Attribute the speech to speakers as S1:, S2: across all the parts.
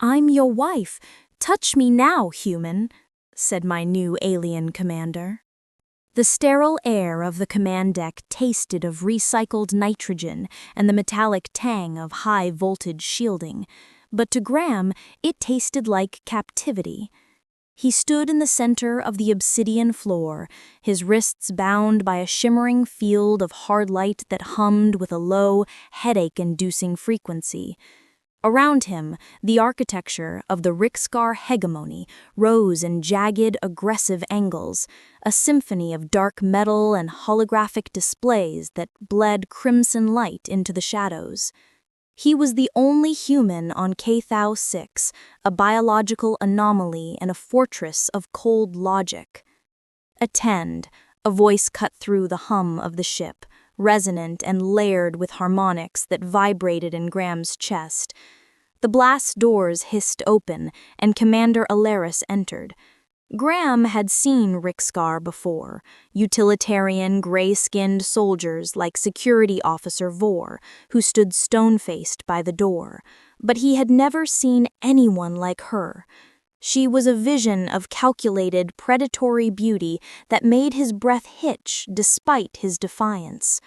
S1: "I'm your wife. Touch me now, human," said my new alien commander. The sterile air of the command deck tasted of recycled nitrogen and the metallic tang of high-voltage shielding, but to Graham it tasted like captivity. He stood in the center of the obsidian floor, his wrists bound by a shimmering field of hard light that hummed with a low, headache-inducing frequency. Around him, the architecture of the Rix'kar hegemony rose in jagged, aggressive angles, a symphony of dark metal and holographic displays that bled crimson light into the shadows. He was the only human on K-Thou 6, a biological anomaly in a fortress of cold logic. "Attend," a voice cut through the hum of the ship, resonant and layered with harmonics that vibrated in Graham's chest. The blast doors hissed open, and Commander Aleris entered. Graham had seen Rix'kar before, utilitarian, gray-skinned soldiers like Security Officer Vore, who stood stone-faced by the door, but he had never seen anyone like her. She was a vision of calculated, predatory beauty that made his breath hitch despite his defiance.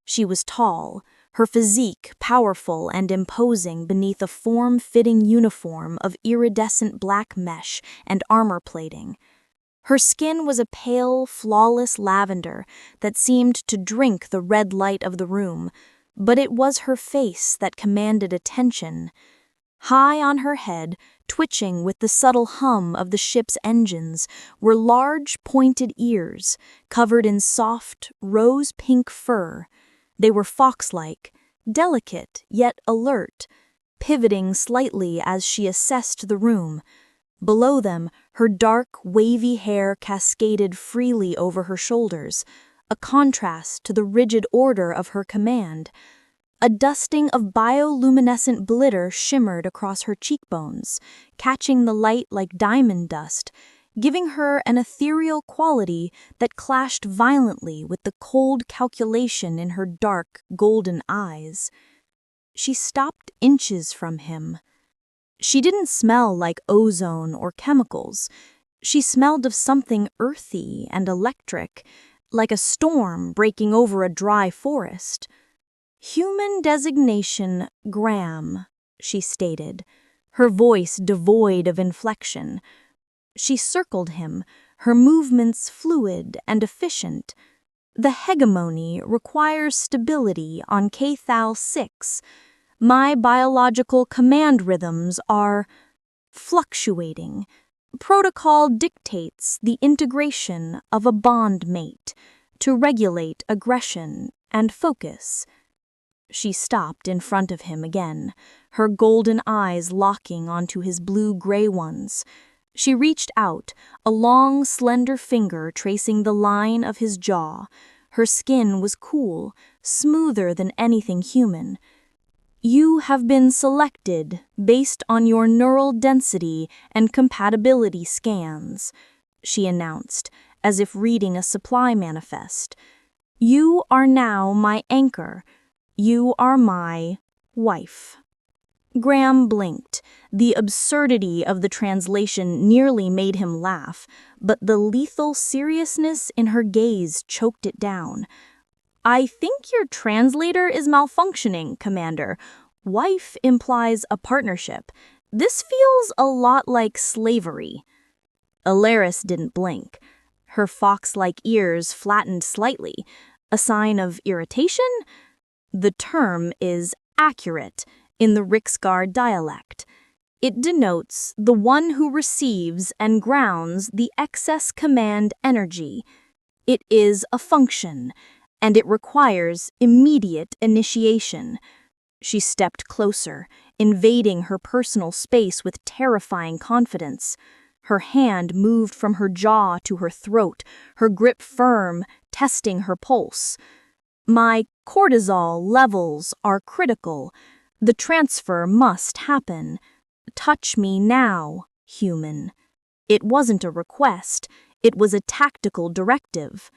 S1: She was tall, her physique powerful and imposing beneath a form-fitting uniform of iridescent black mesh and armor plating. Her skin was a pale, flawless lavender that seemed to drink the red light of the room, but it was her face that commanded attention. High on her head, twitching with the subtle hum of the ship's engines, were large, pointed ears, covered in soft, rose-pink fur. They were fox-like, delicate yet alert, pivoting slightly as she assessed the room. Below them, her dark, wavy hair cascaded freely over her shoulders, a contrast to the rigid order of her command. A dusting of bioluminescent glitter shimmered across her cheekbones, catching the light like diamond dust, giving her an ethereal quality that clashed violently with the cold calculation in her dark, golden eyes. She stopped inches from him. She didn't smell like ozone or chemicals. She smelled of something earthy and electric, like a storm breaking over a dry forest. "Human designation Graham," she stated, her voice devoid of inflection. She circled him, her movements fluid and efficient. "The hegemony requires stability on K-Thou 6. My biological command rhythms are fluctuating. Protocol dictates the integration of a bond mate to regulate aggression and focus." She stopped in front of him again, her golden eyes locking onto his blue-gray ones. She reached out, a long, slender finger tracing the line of his jaw. Her skin was cool, smoother than anything human. "You have been selected based on your neural density and compatibility scans," she announced, as if reading a supply manifest. "You are now my anchor. You are my wife." Graham blinked. The absurdity of the translation nearly made him laugh, but the lethal seriousness in her gaze choked it down. "I think your translator is malfunctioning, Commander. Wife implies a partnership. This feels a lot like slavery." Aleris didn't blink. Her fox-like ears flattened slightly. A sign of irritation? The term is accurate in the Rix'kar dialect. It denotes the one who receives and grounds the excess command energy. It is a function, and it requires immediate initiation. She stepped closer, invading her personal space with terrifying confidence. Her hand moved from her jaw to her throat, her grip firm, testing her pulse. "My cortisol levels are critical. The transfer must happen. Touch me now, human." It wasn't a request, it was a tactical directive.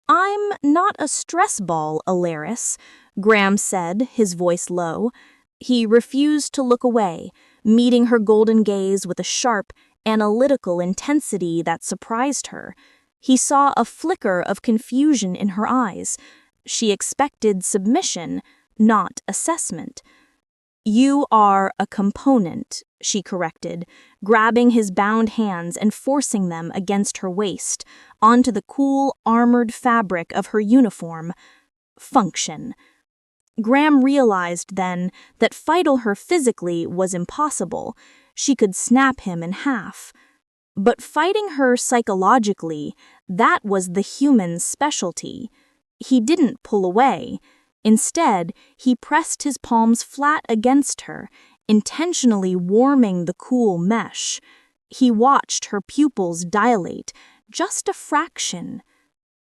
S1: "I'm not a stress ball, Aleris," Graham said, his voice low. He refused to look away, meeting her golden gaze with a sharp, analytical intensity that surprised her. He saw a flicker of confusion in her eyes. She expected submission, not assessment. "You are a component," she corrected, grabbing his bound hands and forcing them against her waist, onto the cool, armored fabric of her uniform. Function. Graham realized then that fighting her physically was impossible. She could snap him in half. But fighting her psychologically, that was the human's specialty. He didn't pull away. Instead, he pressed his palms flat against her, intentionally warming the cool mesh. He watched her pupils dilate, just a fraction.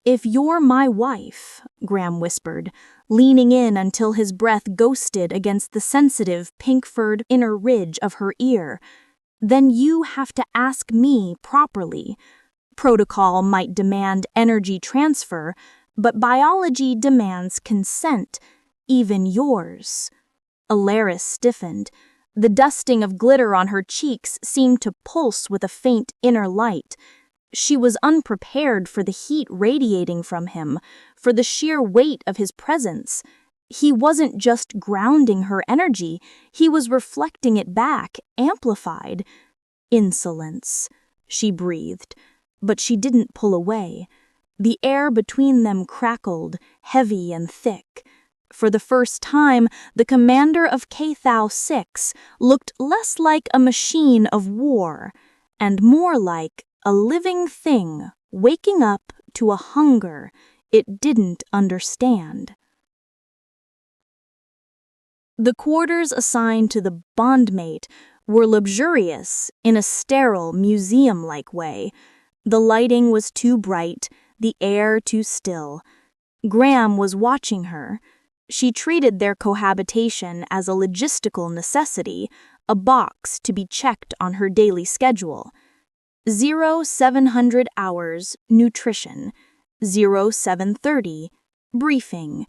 S1: "If you're my wife," Graham whispered, leaning in until his breath ghosted against the sensitive, pink-furred inner ridge of her ear, "then you have to ask me properly. Protocol might demand energy transfer, but biology demands consent, even yours." Aleris stiffened. The dusting of glitter on her cheeks seemed to pulse with a faint inner light. She was unprepared for the heat radiating from him, for the sheer weight of his presence. He wasn't just grounding her energy, he was reflecting it back, amplified. "Insolence," she breathed, but she didn't pull away. The air between them crackled, heavy and thick. For the first time, the commander of K-Thou 6 looked less like a machine of war, and more like a living thing waking up to a hunger it didn't understand. The quarters assigned to the bondmate were luxurious in a sterile, museum-like way. The lighting was too bright, the air too still. Graham was watching her. She treated their cohabitation as a logistical necessity, a box to be checked on her daily schedule. 0700 hours, nutrition. 0730, briefing.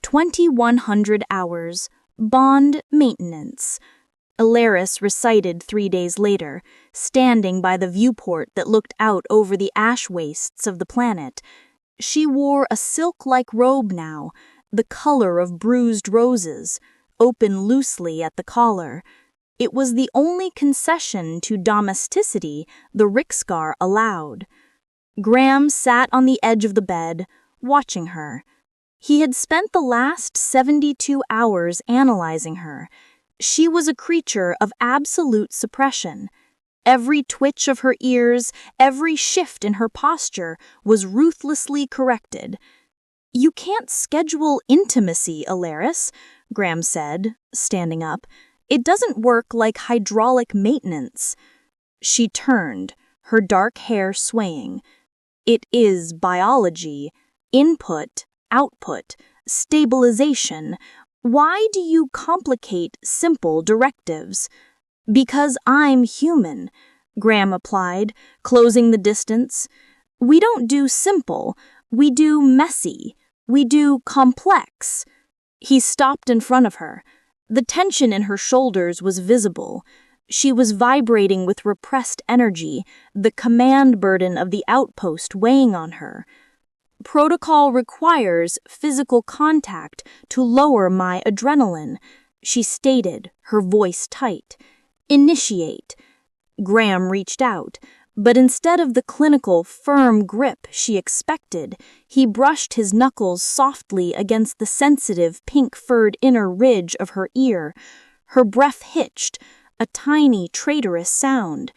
S1: 2100 hours, bond maintenance. Aleris recited 3 days later, standing by the viewport that looked out over the ash wastes of the planet. She wore a silk-like robe now, the color of bruised roses, open loosely at the collar. It was the only concession to domesticity the Rix'kar allowed. Graham sat on the edge of the bed, watching her. He had spent the last 72 hours analyzing her. She was a creature of absolute suppression. Every twitch of her ears, every shift in her posture was ruthlessly corrected. "You can't schedule intimacy, Aleris," Graham said, standing up. "It doesn't work like hydraulic maintenance." She turned, her dark hair swaying. "It is biology. Input, output, stabilization. Why do you complicate simple directives?" "Because I'm human," Graham applied, closing the distance. "We don't do simple, we do messy, we do complex." He stopped in front of her. The tension in her shoulders was visible. She was vibrating with repressed energy, the command burden of the outpost weighing on her. "Protocol requires physical contact to lower my adrenaline," she stated, her voice tight. "Initiate." Graham reached out, but instead of the clinical, firm grip she expected, he brushed his knuckles softly against the sensitive, pink-furred inner ridge of her ear. Her breath hitched, a tiny, traitorous sound.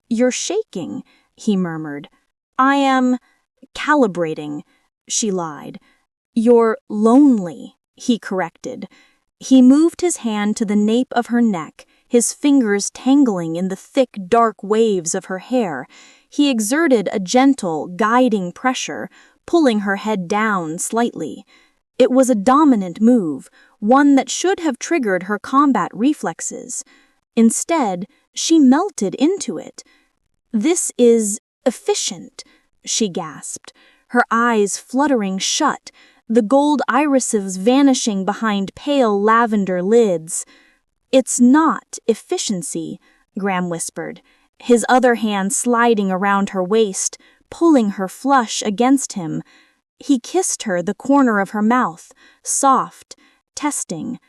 S1: "You're shaking," he murmured. "I am calibrating," she lied. "You're lonely," he corrected. He moved his hand to the nape of her neck, his fingers tangling in the thick, dark waves of her hair. He exerted a gentle, guiding pressure, pulling her head down slightly. It was a dominant move, one that should have triggered her combat reflexes. Instead, she melted into it. "This is efficient," she gasped, her eyes fluttering shut, the gold irises vanishing behind pale lavender lids.
S2: "It's not efficiency," Graham whispered, his other hand sliding around her waist, pulling her flush against him. He kissed her the corner of her mouth, soft, testing.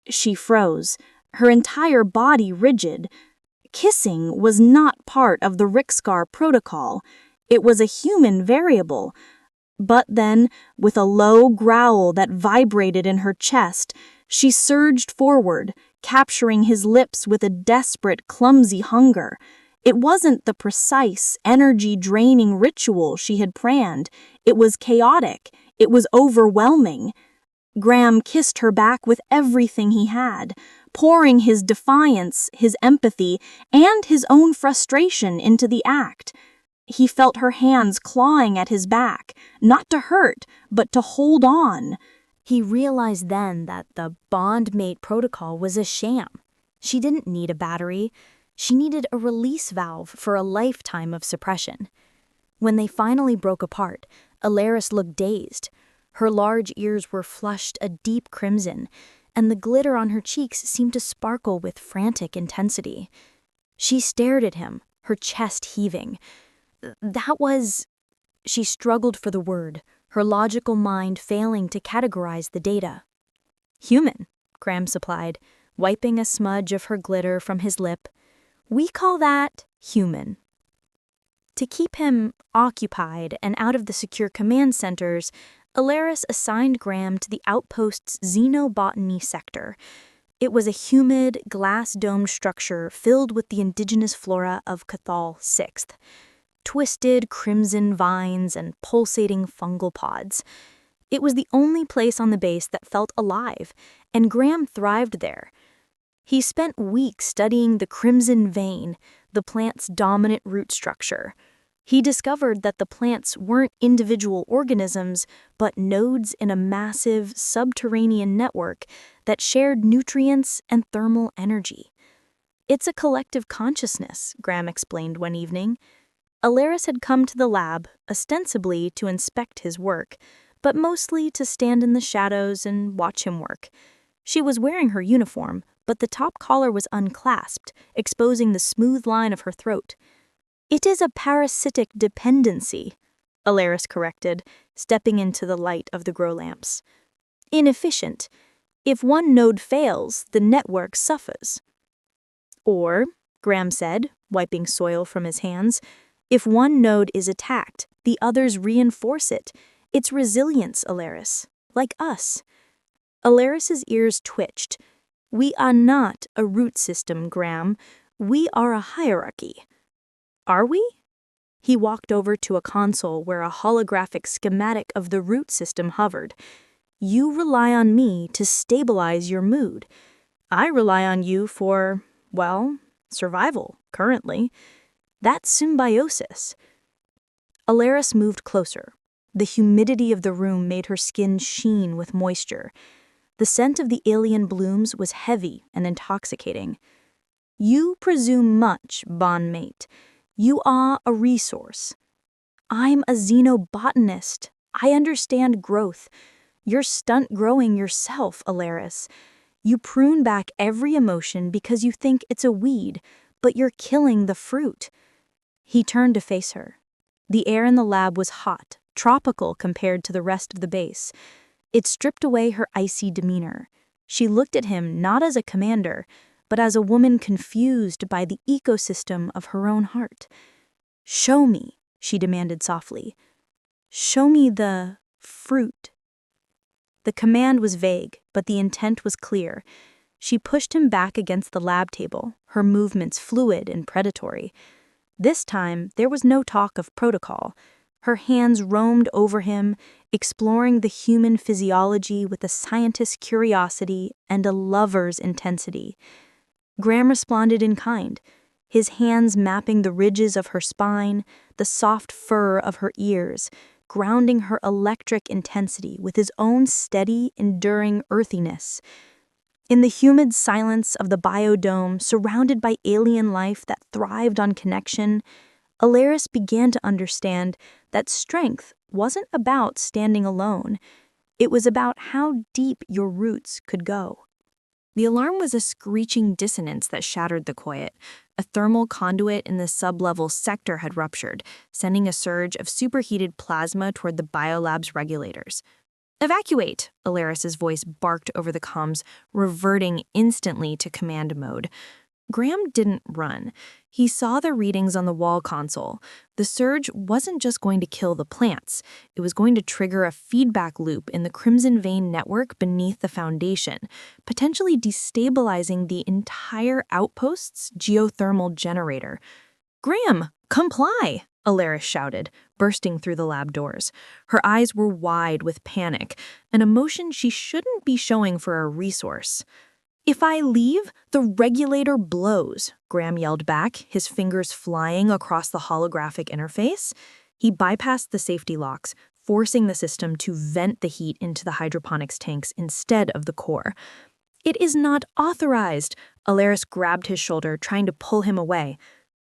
S2: She froze, her entire body rigid. Kissing was not part of the Rix'kar protocol. It was a human variable. But then, with a low growl that vibrated in her chest, she surged forward, capturing his lips with a desperate, clumsy hunger. It wasn't the precise, energy-draining ritual she had planned. It was chaotic. It was overwhelming. Graham kissed her back with everything he had, pouring his defiance, his empathy, and his own frustration into the act. He felt her hands clawing at his back, not to hurt, but to hold on.
S1: He realized then that the bond mate protocol was a sham. She didn't need a battery. She needed a release valve for a lifetime of suppression. When they finally broke apart, Aleris looked dazed. Her large ears were flushed a deep crimson, and the glitter on her cheeks seemed to sparkle with frantic intensity. She stared at him, her chest heaving. That was... She struggled for the word, her logical mind failing to categorize the data. "Human," Graham supplied, wiping a smudge of her glitter from his lip. "We call that human." To keep him occupied and out of the secure command centers, Aleris assigned Graham to the outpost's xenobotany sector. It was a humid, glass-domed structure filled with the indigenous flora of Cathal 6th. Twisted crimson vines and pulsating fungal pods. It was the only place on the base that felt alive, and Graham thrived there. He spent weeks studying the crimson vein, the plant's dominant root structure. He discovered that the plants weren't individual organisms, but nodes in a massive, subterranean network that shared nutrients and thermal energy. "It's a collective consciousness," Graham explained one evening. Aleris had come to the lab, ostensibly to inspect his work, but mostly to stand in the shadows and watch him work. She was wearing her uniform, but the top collar was unclasped, exposing the smooth line of her throat. "It is a parasitic dependency," Aleris corrected, stepping into the light of the grow lamps. "Inefficient. If one node fails, the network suffers." "Or," Graham said, wiping soil from his hands, "if one node is attacked, the others reinforce it. It's resilience, Aleris. Like us." Aleris's ears twitched. "We are not a root system, Graham. We are a hierarchy." "Are we?" He walked over to a console where a holographic schematic of the root system hovered. "You rely on me to stabilize your mood. I rely on you for, well, survival, currently. That's symbiosis." Aleris moved closer. The humidity of the room made her skin sheen with moisture. The scent of the alien blooms was heavy and intoxicating. "You presume much, bondmate. You are a resource. I'm a xenobotanist. I understand growth. You're stunt growing yourself, Aleris. You prune back every emotion because you think it's a weed, but you're killing the fruit." He turned to face her. The air in the lab was hot, tropical compared to the rest of the base. It stripped away her icy demeanor. She looked at him not as a commander, but as a woman confused by the ecosystem of her own heart. "Show me," she demanded softly. "Show me the fruit." The command was vague, but the intent was clear. She pushed him back against the lab table, her movements fluid and predatory. This time, there was no talk of protocol. Her hands roamed over him, exploring the human physiology with a scientist's curiosity and a lover's intensity. Graham responded in kind, his hands mapping the ridges of her spine, the soft fur of her ears, grounding her electric intensity with his own steady, enduring earthiness. In the humid silence of the biodome, surrounded by alien life that thrived on connection, Aleris began to understand that strength wasn't about standing alone. It was about how deep your roots could go. The alarm was a screeching dissonance that shattered the quiet. A thermal conduit in the sub-level sector had ruptured, sending a surge of superheated plasma toward the biolab's regulators. "Evacuate," Aleris's voice barked over the comms, reverting instantly to command mode. Graham didn't run. He saw the readings on the wall console. The surge wasn't just going to kill the plants. It was going to trigger a feedback loop in the crimson vein network beneath the foundation, potentially destabilizing the entire outpost's geothermal generator. "Graham, comply!" Aleris shouted, bursting through the lab doors. Her eyes were wide with panic, an emotion she shouldn't be showing for a resource. "If I leave, the regulator blows," Graham yelled back, his fingers flying across the holographic interface. He bypassed the safety locks, forcing the system to vent the heat into the hydroponics tanks instead of the core. "It is not authorized." Aleris grabbed his shoulder, trying to pull him away.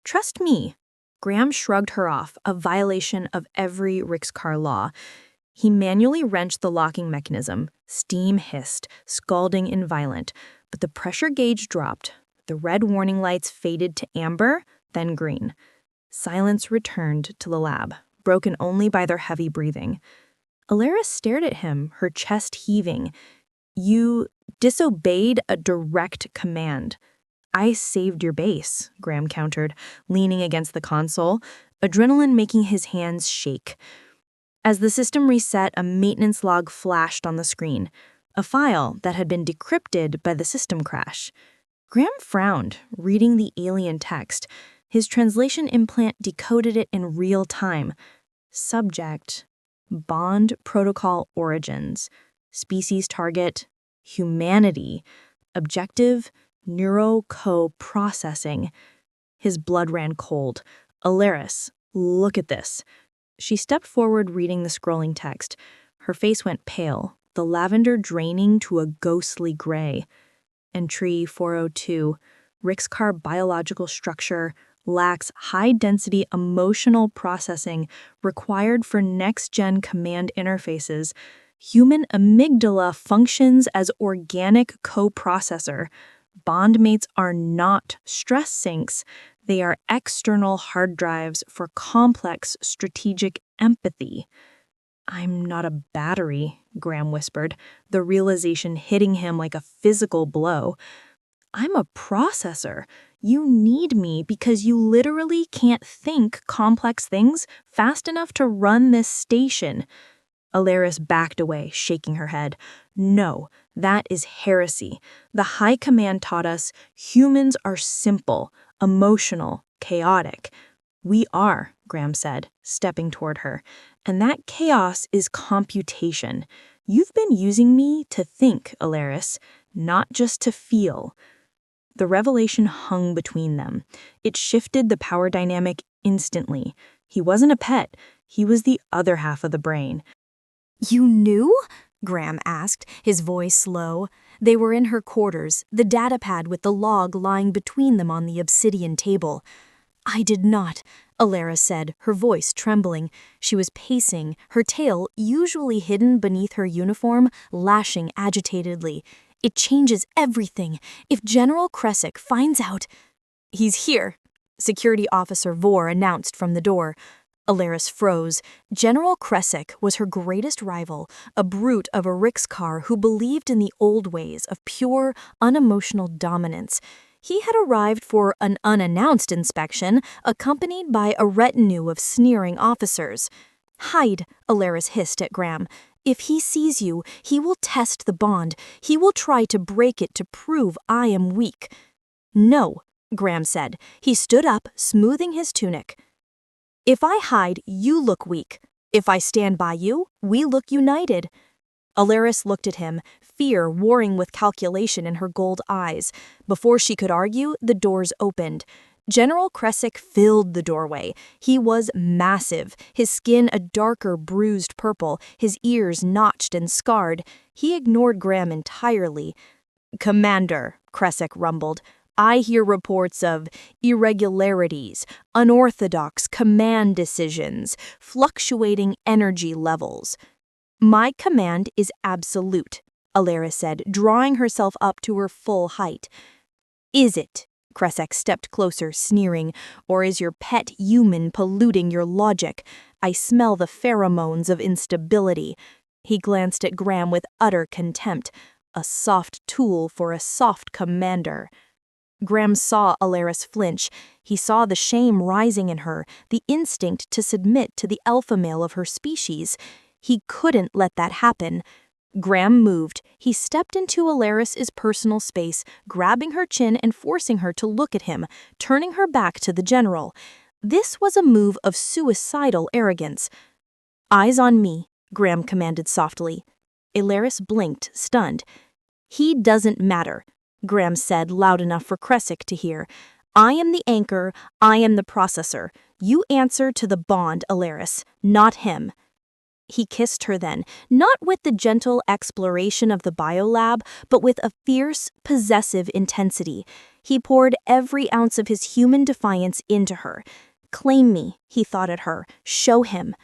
S1: "Trust me." Graham shrugged her off, a violation of every Rix'kar law. He manually wrenched the locking mechanism. Steam hissed, scalding and violent. But the pressure gauge dropped. The red warning lights faded to amber, then green. Silence returned to the lab, broken only by their heavy breathing. Aleris stared at him, her chest heaving. "You disobeyed a direct command." "I saved your base," Graham countered, leaning against the console, adrenaline making his hands shake. As the system reset, a maintenance log flashed on the screen, a file that had been decrypted by the system crash. Graham frowned, reading the alien text. His translation implant decoded it in real time. Subject: Bond Protocol Origins. Species target: humanity. Objective: neuroco-processing. His blood ran cold. "Aleris, look at this." She stepped forward, reading the scrolling text. Her face went pale, the lavender draining to a ghostly gray. Entry 402, Rix'kar biological structure lacks high-density emotional processing required for next-gen command interfaces. Human amygdala functions as organic co-processor. Bond mates are not stress sinks. They are external hard drives for complex strategic empathy. "I'm not a battery," Graham whispered, the realization hitting him like a physical blow. "I'm a processor. You need me because you literally can't think complex things fast enough to run this station." Aleris backed away, shaking her head. "No, that is heresy. The High Command taught us humans are simple, emotional, chaotic." "We are," Graham said, stepping toward her. "And that chaos is computation. You've been using me to think, Aleris, not just to feel." The revelation hung between them. It shifted the power dynamic instantly. He wasn't a pet. He was the other half of the brain.
S2: "You knew?" Graham asked, his voice low. They were in her quarters, the datapad with the log lying between them on the obsidian table. "I did not," Aleris said, her voice trembling. She was pacing, her tail, usually hidden beneath her uniform, lashing agitatedly. "It changes everything. If General Kresic finds out—" "He's here," Security Officer Vore announced from the door. Aleris froze. General Kresic was her greatest rival, a brute of a Rix'kar who believed in the old ways of pure, unemotional dominance. He had arrived for an unannounced inspection, accompanied by a retinue of sneering officers. "Hide," Aleris hissed at Graham. "If he sees you, he will test the bond. He will try to break it to prove I am weak." "No," Graham said. He stood up, smoothing his tunic. "If I hide, you look weak. If I stand by you, we look united." Aleris looked at him, fear warring with calculation in her gold eyes. Before she could argue, the doors opened. General Kresic filled the doorway. He was massive, his skin a darker bruised purple, his ears notched and scarred. He ignored Graham entirely. "Commander," Kresic rumbled, "I hear reports of irregularities, unorthodox command decisions, fluctuating energy levels." "My command is absolute,"
S1: Aleris said, drawing herself up to her full height. Is it? Kresek stepped closer, sneering. Or is your pet human polluting your logic? I smell the pheromones of instability. He glanced at Graham with utter contempt. A soft tool for a soft commander. Graham saw Aleris flinch. He saw the shame rising in her, the instinct to submit to the alpha male of her species. He couldn't let that happen. Graham moved. He stepped into Aleris's personal space, grabbing her chin and forcing her to look at him, turning her back to the general. This was a move of suicidal arrogance. Eyes on me, Graham commanded softly. Aleris blinked, stunned. He doesn't matter, Graham said loud enough for Kresik to hear. I am the anchor, I am the processor. You answer to the bond, Aleris, not him. He kissed her then, not with the gentle exploration of the biolab, but with a fierce, possessive intensity. He poured every ounce of his human defiance into her. Claim me, he thought at her. Show him.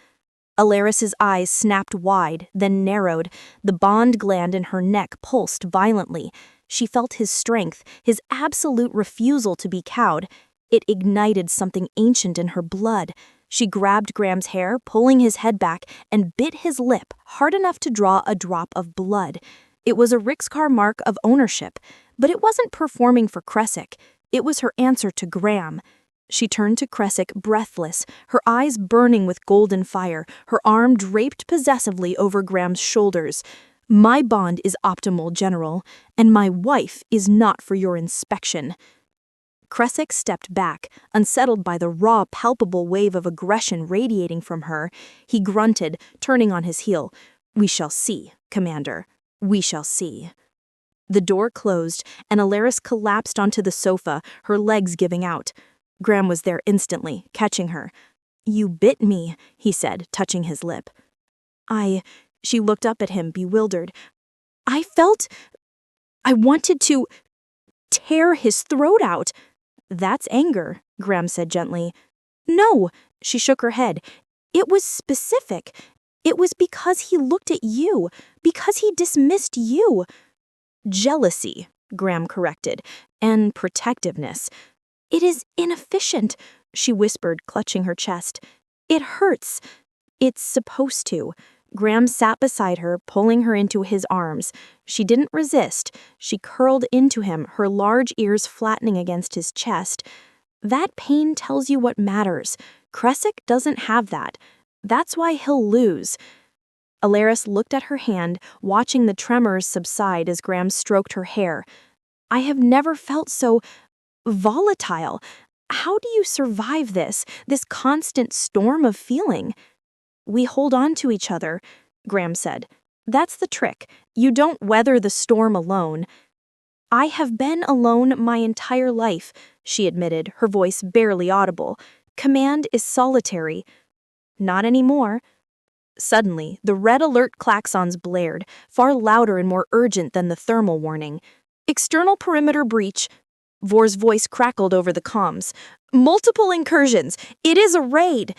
S1: Aleris's eyes snapped wide, then narrowed. The bond gland in her neck pulsed violently. She felt his strength, his absolute refusal to be cowed. It ignited something ancient in her blood. She grabbed Graham's hair, pulling his head back, and bit his lip hard enough to draw a drop of blood. It was a Rix'kar mark of ownership, but it wasn't performing for Kresik. It was her answer to Graham. She turned to Kresik breathless, her eyes burning with golden fire, her arm draped possessively over Graham's shoulders. My bond is optimal, General, and my wife is not for your inspection. Kresik stepped back, unsettled by the raw, palpable wave of aggression radiating from her. He grunted, turning on his heel. We shall see, Commander. We shall see. The door closed, and Aleris collapsed onto the sofa, her legs giving out. Graham was there instantly, catching her. You bit me, he said, touching his lip. She looked up at him, bewildered. I wanted to tear his throat out. That's anger, Graham said gently. No, she shook her head. It was specific. It was because he looked at you, because he dismissed you. Jealousy, Graham corrected, and protectiveness. It is inefficient, she whispered, clutching her chest. It hurts. It's supposed to. Graham sat beside her, pulling her into his arms. She didn't resist. She curled into him, her large ears flattening against his chest. That pain tells you what matters. Kresik doesn't have that. That's why he'll lose. Aleris looked at her hand, watching the tremors subside as Graham stroked her hair. I have never felt so volatile. How do you survive this constant storm of feeling? We hold on to each other, Graham said. That's the trick. You don't weather the storm alone. I have been alone my entire life, she admitted, her voice barely audible. Command is solitary. Not anymore. Suddenly, the red alert klaxons blared, far louder and more urgent than the thermal warning. External perimeter breach. Vor's voice crackled over the comms. Multiple incursions. It is a raid.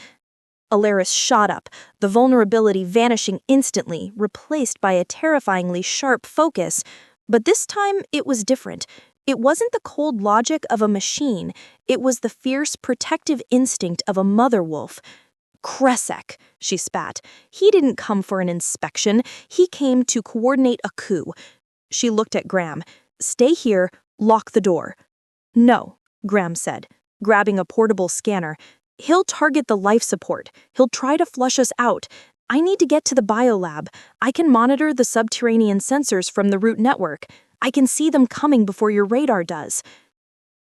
S1: Aleris shot up, the vulnerability vanishing instantly, replaced by a terrifyingly sharp focus. But this time, it was different. It wasn't the cold logic of a machine. It was the fierce, protective instinct of a mother wolf. Kresik, she spat. He didn't come for an inspection. He came to coordinate a coup. She looked at Graham. Stay here, lock the door. No, Graham said, grabbing a portable scanner. He'll target the life support. He'll try to flush us out. I need to get to the biolab. I can monitor the subterranean sensors from the root network. I can see them coming before your radar does.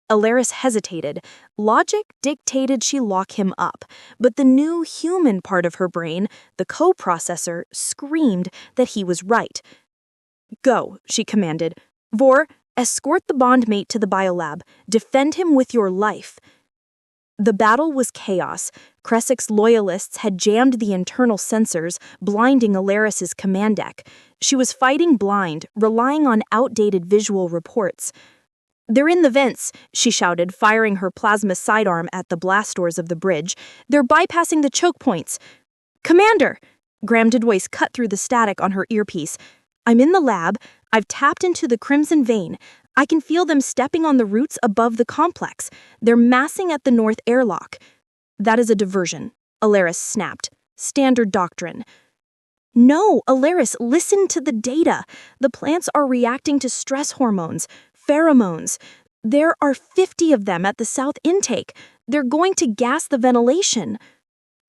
S1: Aleris hesitated. Logic dictated she lock him up, but the new human part of her brain, the co-processor, screamed that he was right. Go, she commanded. Vor, escort the bondmate to the biolab. Defend him with your life. The battle was chaos. Kresik's loyalists had jammed the internal sensors, blinding Aleris's command deck. She was fighting blind, relying on outdated visual reports. They're in the vents, she shouted, firing her plasma sidearm at the blast doors of the bridge. They're bypassing the choke points. Commander! Graham Didwais cut through the static on her earpiece.
S2: I'm in the lab. I've tapped into the crimson vein. I can feel them stepping on the roots above the complex. They're massing at the north airlock. That is a diversion, Aleris snapped. Standard doctrine. No, Aleris, listen to the data. The plants are reacting to stress hormones, pheromones. There are 50 of them at the south intake. They're going to gas the ventilation.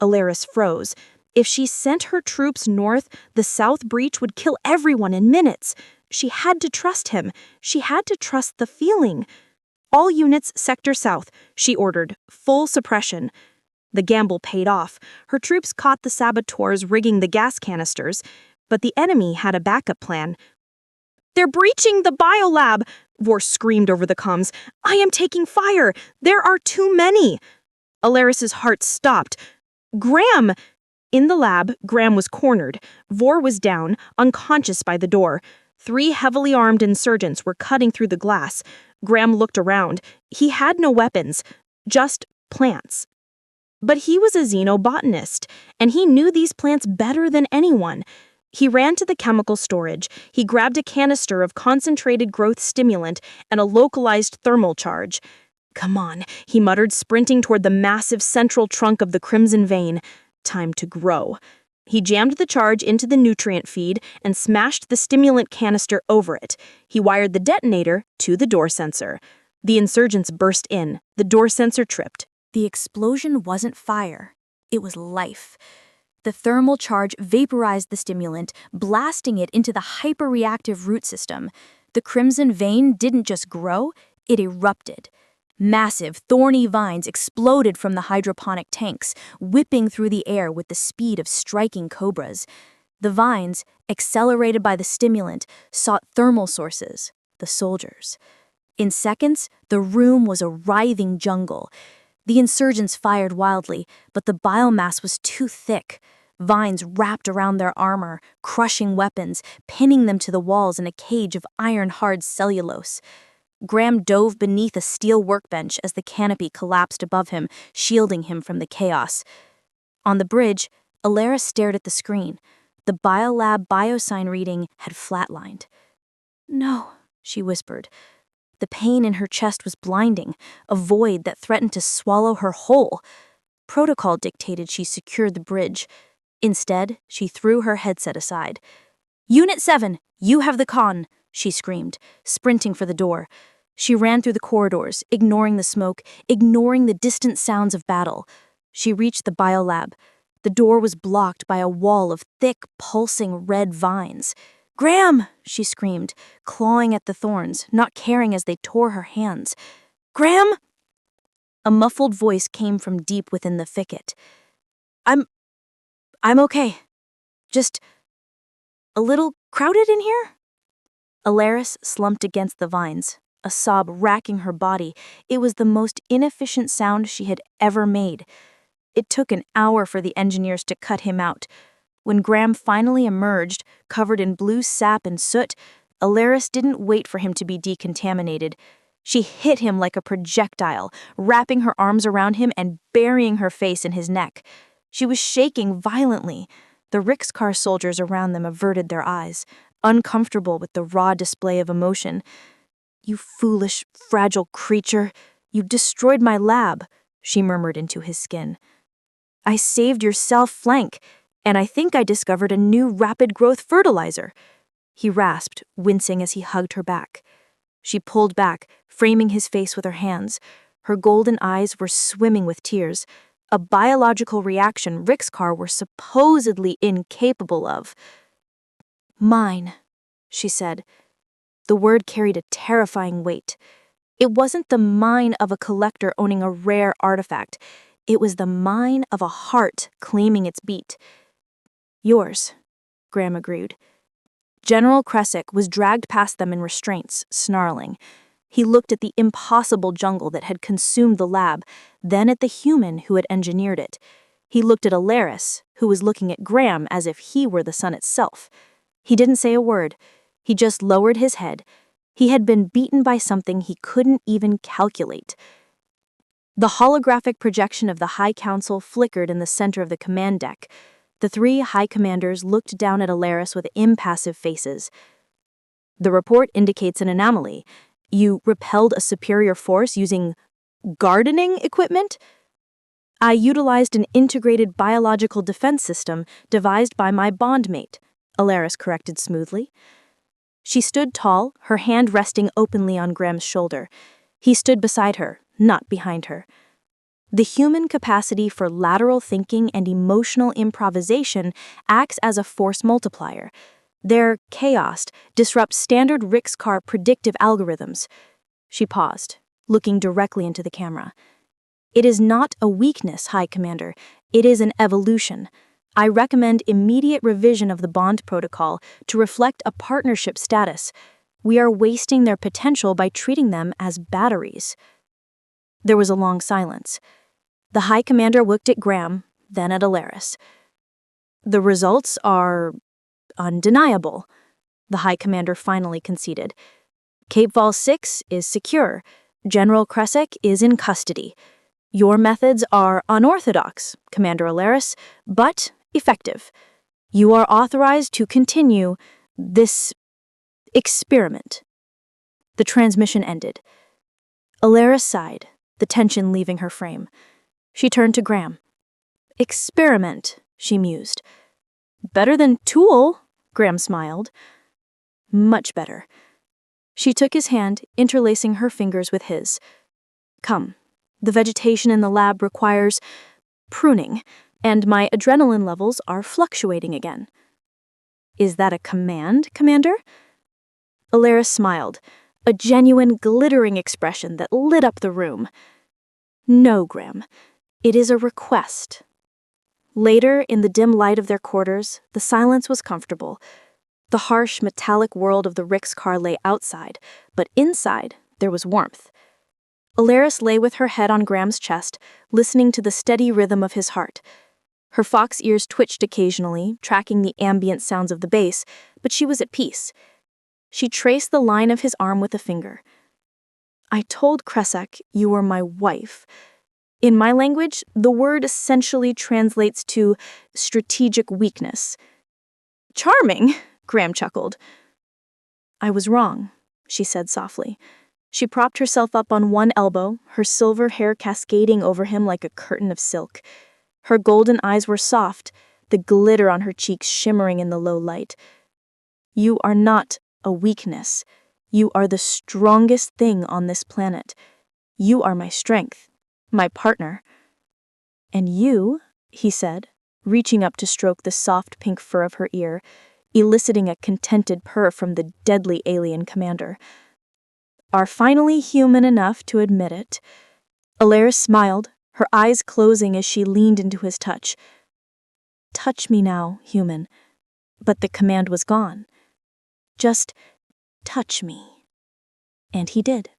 S2: Aleris froze. If she sent her troops north, the south breach would kill everyone in minutes. She had to trust him. She had to trust the feeling. All units, sector south, she ordered. Full suppression. The gamble paid off. Her troops caught the saboteurs rigging the gas canisters, but the enemy had a backup plan. They're breaching the biolab, Vor screamed over the comms. I am taking fire. There are too many. Aleris's heart stopped. Graham! In the lab, Graham was cornered. Vor was down, unconscious by the door. 3 heavily armed insurgents were cutting through the glass. Graham looked around. He had no weapons, just plants. But he was a xenobotanist, and he knew these plants better than anyone. He ran to the chemical storage. He grabbed a canister of concentrated growth stimulant and a localized thermal charge. Come on, he muttered, sprinting toward the massive central trunk of the crimson vein. Time to grow. He jammed the charge into the nutrient feed and smashed the stimulant canister over it. He wired the detonator to the door sensor. The insurgents burst in. The door sensor tripped.
S1: The explosion wasn't fire. It was life. The thermal charge vaporized the stimulant, blasting it into the hyperreactive root system. The crimson vein didn't just grow, it erupted. Massive, thorny vines exploded from the hydroponic tanks, whipping through the air with the speed of striking cobras. The vines, accelerated by the stimulant, sought thermal sources, the soldiers. In seconds, the room was a writhing jungle. The insurgents fired wildly, but the biomass was too thick. Vines wrapped around their armor, crushing weapons, pinning them to the walls in a cage of iron-hard cellulose. Graham dove beneath a steel workbench as the canopy collapsed above him, shielding him from the chaos. On the bridge, Aleris stared at the screen. The biolab biosign reading had flatlined. No, she whispered. The pain in her chest was blinding, a void that threatened to swallow her whole. Protocol dictated she secured the bridge. Instead, she threw her headset aside. Unit 7, you have the con, she screamed, sprinting for the door. She ran through the corridors, ignoring the smoke, ignoring the distant sounds of battle. She reached the biolab. The door was blocked by a wall of thick, pulsing red vines. Graham, she screamed, clawing at the thorns, not caring as they tore her hands. Graham! A muffled voice came from deep within the thicket. I'm okay. Just a little crowded in here? Aleris slumped against the vines, a sob racking her body. It was the most inefficient sound she had ever made. It took an hour for the engineers to cut him out. When Graham finally emerged, covered in blue sap and soot, Aleris didn't wait for him to be decontaminated. She hit him like a projectile, wrapping her arms around him and burying her face in his neck. She was shaking violently. The Rix'kar soldiers around them averted their eyes, uncomfortable with the raw display of emotion. You foolish, fragile creature. You destroyed my lab, she murmured into his skin. I saved your south flank, and I think I discovered a new rapid-growth fertilizer. He rasped, wincing as he hugged her back. She pulled back, framing his face with her hands. Her golden eyes were swimming with tears, a biological reaction Rix'kar were supposedly incapable of. Mine, she said. The word carried a terrifying weight. It wasn't the mine of a collector owning a rare artifact. It was the mine of a heart claiming its beat. Yours, Graham agreed. General Kresic was dragged past them in restraints, snarling. He looked at the impossible jungle that had consumed the lab, then at the human who had engineered it. He looked at Aleris, who was looking at Graham as if he were the sun itself. He didn't say a word. He just lowered his head. He had been beaten by something he couldn't even calculate. The holographic projection of the High Council flickered in the center of the command deck. The 3 high commanders looked down at Aleris with impassive faces. The report indicates an anomaly. You repelled a superior force using gardening equipment? I utilized an integrated biological defense system devised by my bondmate, Aleris corrected smoothly. She stood tall, her hand resting openly on Graham's shoulder. He stood beside her, not behind her. The human capacity for lateral thinking and emotional improvisation acts as a force multiplier. Their chaos disrupts standard Rix'kar predictive algorithms. She paused, looking directly into the camera. It is not a weakness, High Commander. It is an evolution. I recommend immediate revision of the bond protocol to reflect a partnership status. We are wasting their potential by treating them as batteries. There was a long silence. The High Commander looked at Graham, then at Aleris. The results are undeniable, the High Commander finally conceded. Cape Vol 6 is secure. General Kresek is in custody. Your methods are unorthodox, Commander Aleris, but effective. You are authorized to continue this experiment. The transmission ended. Aleris sighed, the tension leaving her frame. She turned to Graham. Experiment, she mused. Better than tool, Graham smiled. Much better. She took his hand, interlacing her fingers with his. Come, the vegetation in the lab requires pruning, and my adrenaline levels are fluctuating again. Is that a command, Commander? Aleris smiled, a genuine glittering expression that lit up the room. No, Graham. It is a request. Later, in the dim light of their quarters, the silence was comfortable. The harsh, metallic world of the Rix'kar lay outside, but inside there was warmth. Aleris lay with her head on Graham's chest, listening to the steady rhythm of his heart. Her fox ears twitched occasionally, tracking the ambient sounds of the bass, but she was at peace. She traced the line of his arm with a finger. I told Kresek you were my wife. In my language, the word essentially translates to strategic weakness. Charming, Graham chuckled. I was wrong, she said softly. She propped herself up on one elbow, her silver hair cascading over him like a curtain of silk. Her golden eyes were soft, the glitter on her cheeks shimmering in the low light. You are not a weakness. You are the strongest thing on this planet. You are my strength, my partner. And you, he said, reaching up to stroke the soft pink fur of her ear, eliciting a contented purr from the deadly alien commander, are finally human enough to admit it. Aleris smiled, her eyes closing as she leaned into his touch. Touch me now, human. But the command was gone. Just touch me. And he did.